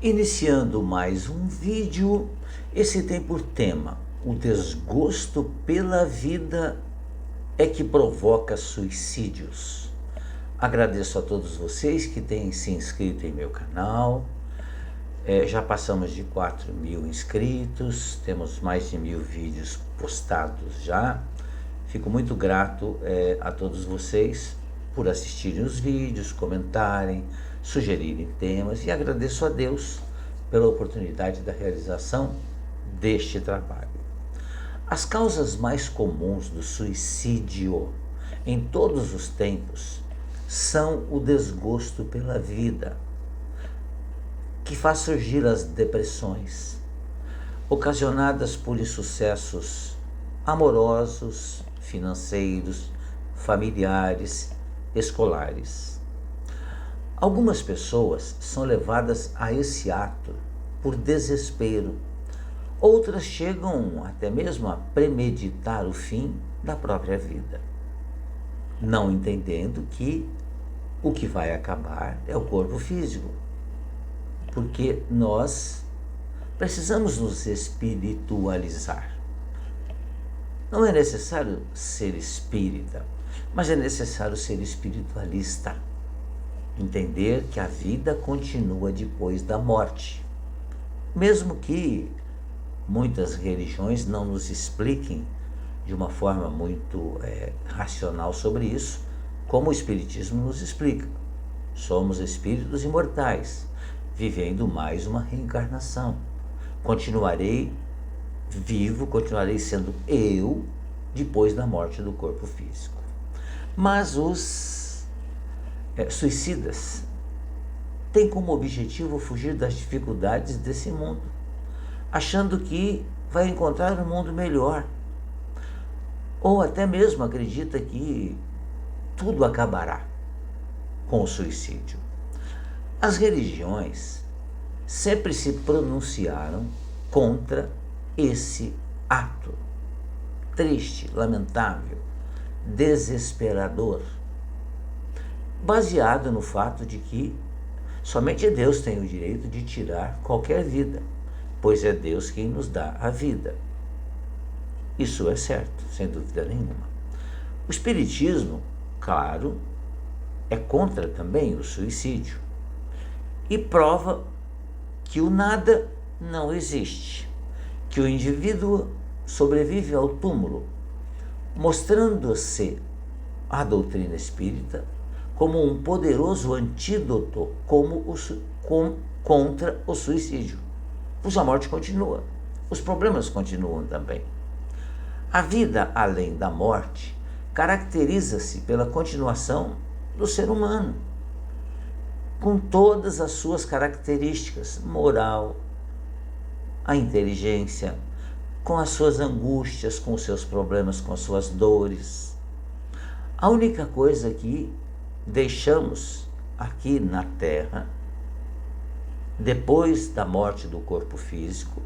Iniciando mais um vídeo, esse tem por tema: o desgosto pela vida é que provoca suicídios. Agradeço a todos vocês que têm se inscrito em meu canal. Já passamos de 4.000 inscritos, temos mais de 1.000 vídeos postados já. Fico muito grato a todos vocês por assistirem os vídeos, comentarem, sugerirem temas, e agradeço a Deus pela oportunidade da realização deste trabalho. As causas mais comuns do suicídio em todos os tempos são o desgosto pela vida, que faz surgir as depressões, ocasionadas por insucessos amorosos, financeiros, familiares, escolares. Algumas pessoas são levadas a esse ato por desespero. Outras chegam até mesmo a premeditar o fim da própria vida, não entendendo que o que vai acabar é o corpo físico, porque nós precisamos nos espiritualizar. Não é necessário ser espírita, mas é necessário ser espiritualista. Entender que a vida continua depois da morte. Mesmo que muitas religiões não nos expliquem de uma forma muito racional sobre isso, como o Espiritismo nos explica. Somos espíritos imortais, vivendo mais uma reencarnação. Continuarei vivo, continuarei sendo eu depois da morte do corpo físico. Mas os suicidas têm como objetivo fugir das dificuldades desse mundo, achando que vai encontrar um mundo melhor, ou até mesmo acredita que tudo acabará com o suicídio. As religiões sempre se pronunciaram contra esse ato triste, lamentável, desesperador, baseado no fato de que somente Deus tem o direito de tirar qualquer vida, pois é Deus quem nos dá a vida. Isso é certo, sem dúvida nenhuma. O Espiritismo, claro, é contra também o suicídio e prova que o nada não existe, que o indivíduo sobrevive ao túmulo, mostrando-se a doutrina espírita como um poderoso antídoto contra o suicídio, pois a morte continua, os problemas continuam também. A vida além da morte caracteriza-se pela continuação do ser humano, com todas as suas características, moral, a inteligência, com as suas angústias, com os seus problemas, com as suas dores. A única coisa que deixamos aqui na Terra, depois da morte do corpo físico,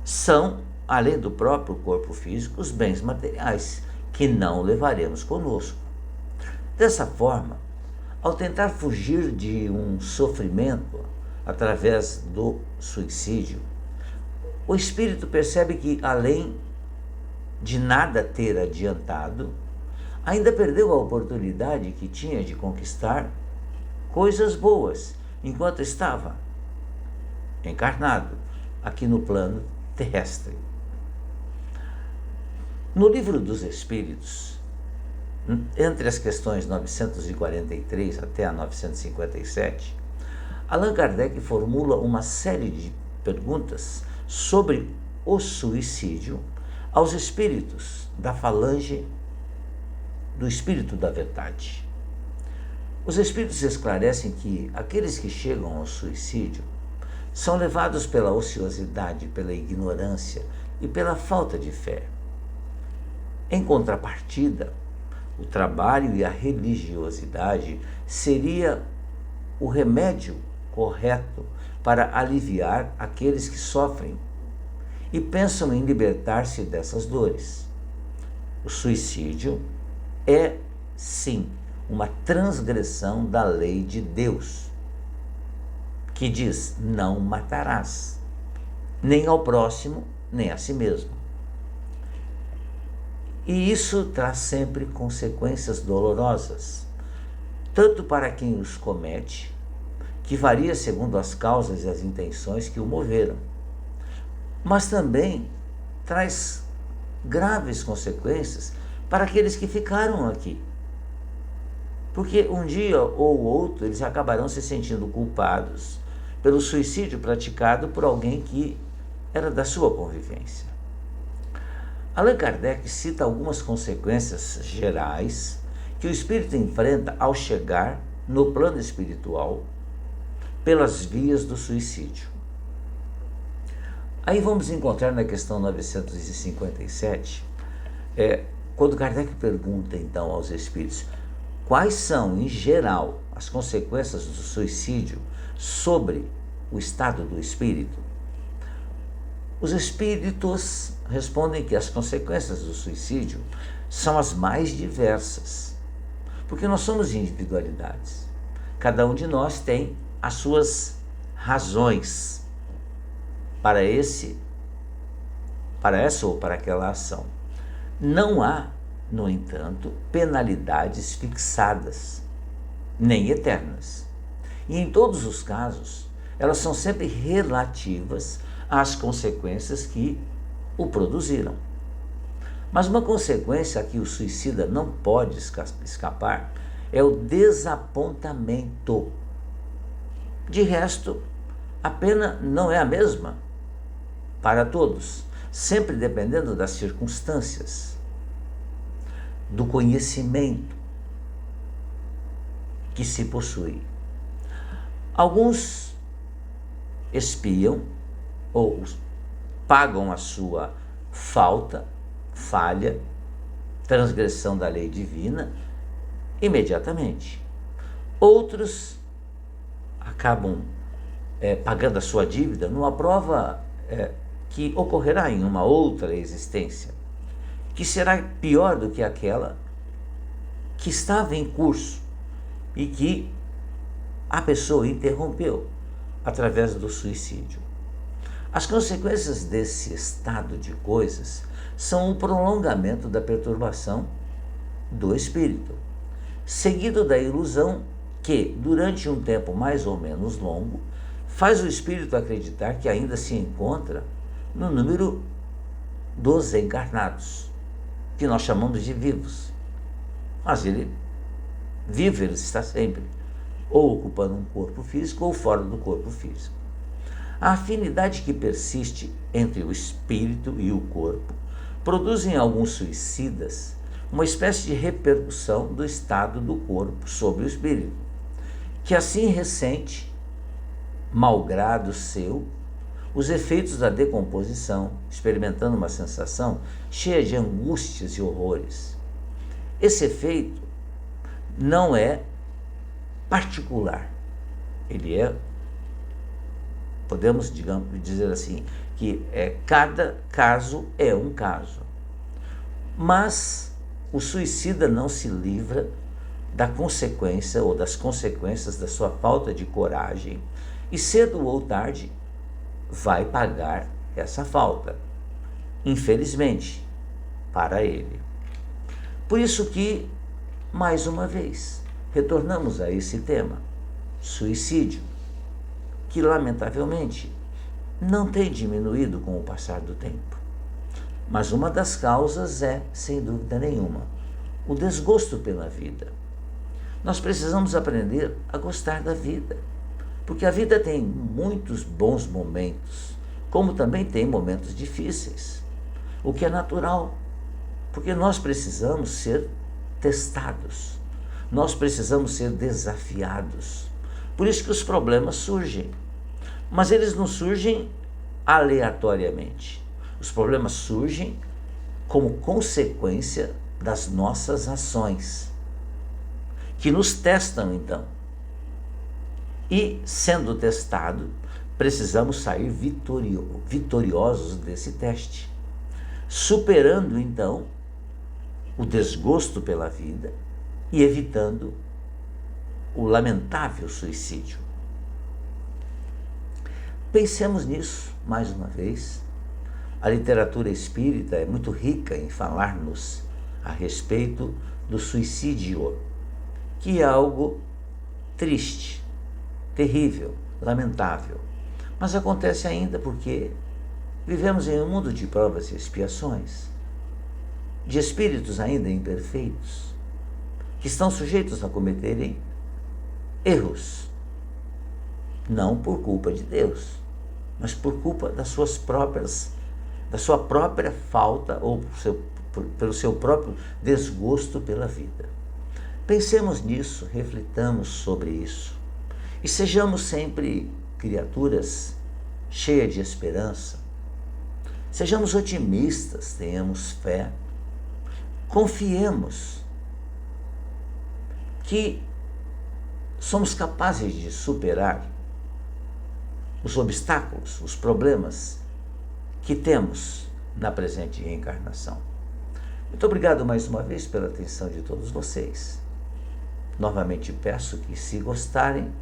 são, além do próprio corpo físico, os bens materiais, que não levaremos conosco. Dessa forma, ao tentar fugir de um sofrimento através do suicídio, o espírito percebe que, além de nada ter adiantado, ainda perdeu a oportunidade que tinha de conquistar coisas boas enquanto estava encarnado aqui no plano terrestre. No Livro dos Espíritos, entre as questões 943 até a 957, Allan Kardec formula uma série de perguntas sobre o suicídio aos espíritos da falange do Espírito da Verdade. Os espíritos esclarecem que aqueles que chegam ao suicídio são levados pela ociosidade, pela ignorância e pela falta de fé. Em contrapartida, o trabalho e a religiosidade seria o remédio correto para aliviar aqueles que sofrem e pensam em libertar-se dessas dores. O suicídio é, sim, uma transgressão da lei de Deus, que diz: não matarás, nem ao próximo, nem a si mesmo. E isso traz sempre consequências dolorosas, tanto para quem os comete, que varia segundo as causas e as intenções que o moveram, mas também traz graves consequências para aqueles que ficaram aqui. Porque um dia ou outro eles acabarão se sentindo culpados pelo suicídio praticado por alguém que era da sua convivência. Allan Kardec cita algumas consequências gerais que o espírito enfrenta ao chegar no plano espiritual pelas vias do suicídio. Aí vamos encontrar na questão 957, quando Kardec pergunta então aos espíritos quais são, em geral, as consequências do suicídio sobre o estado do espírito. Os espíritos respondem que as consequências do suicídio são as mais diversas, porque nós somos individualidades. Cada um de nós tem as suas razões para essa ou para aquela ação. Não há, no entanto, penalidades fixadas, nem eternas. E em todos os casos, elas são sempre relativas às consequências que o produziram. Mas uma consequência a que o suicida não pode escapar é o desapontamento. De resto, a pena não é a mesma para todos, sempre dependendo das circunstâncias, do conhecimento que se possui. Alguns expiam ou pagam a sua falha, transgressão da lei divina imediatamente. Outros acabam pagando a sua dívida numa prova que ocorrerá em uma outra existência, que será pior do que aquela que estava em curso e que a pessoa interrompeu através do suicídio. As consequências desse estado de coisas são o prolongamento da perturbação do espírito, seguido da ilusão que, durante um tempo mais ou menos longo, faz o espírito acreditar que ainda se encontra no número dos encarnados, que nós chamamos de vivos. Mas ele vivo, ele está sempre, ou ocupando um corpo físico ou fora do corpo físico. A afinidade que persiste entre o espírito e o corpo produz em alguns suicidas uma espécie de repercussão do estado do corpo sobre o espírito, que assim ressente, malgrado seu, os efeitos da decomposição, experimentando uma sensação cheia de angústias e horrores. Esse efeito não é particular, ele é, podemos dizer assim, que cada caso é um caso. Mas o suicida não se livra da consequência ou das consequências da sua falta de coragem e cedo ou tarde vai pagar essa falta, infelizmente, para ele. Por isso que, mais uma vez, retornamos a esse tema, suicídio, que lamentavelmente não tem diminuído com o passar do tempo. Mas uma das causas é, sem dúvida nenhuma, o desgosto pela vida. Nós precisamos aprender a gostar da vida, porque a vida tem muitos bons momentos, como também tem momentos difíceis, o que é natural, porque nós precisamos ser testados, nós precisamos ser desafiados. Por isso que os problemas surgem, mas eles não surgem aleatoriamente. Os problemas surgem como consequência das nossas ações, que nos testam então. E, sendo testado, precisamos sair vitoriosos desse teste, superando então o desgosto pela vida e evitando o lamentável suicídio. Pensemos nisso mais uma vez. A literatura espírita é muito rica em falar-nos a respeito do suicídio, que é algo triste, terrível, lamentável. Mas acontece ainda porque vivemos em um mundo de provas e expiações, de espíritos ainda imperfeitos, que estão sujeitos a cometerem erros, não por culpa de Deus, mas por culpa da sua própria falta ou pelo seu próprio desgosto pela vida. Pensemos nisso, reflitamos sobre isso e sejamos sempre criaturas cheias de esperança. Sejamos otimistas, tenhamos fé, confiemos que somos capazes de superar os obstáculos, os problemas que temos na presente reencarnação. Muito obrigado mais uma vez pela atenção de todos vocês. Novamente peço que, se gostarem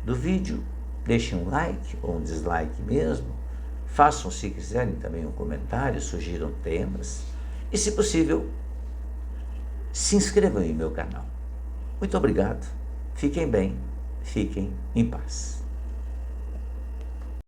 do vídeo, deixem um like ou um dislike mesmo. Façam, se quiserem, também um comentário, sugiram temas. E, se possível, se inscrevam em meu canal. Muito obrigado. Fiquem bem, fiquem em paz.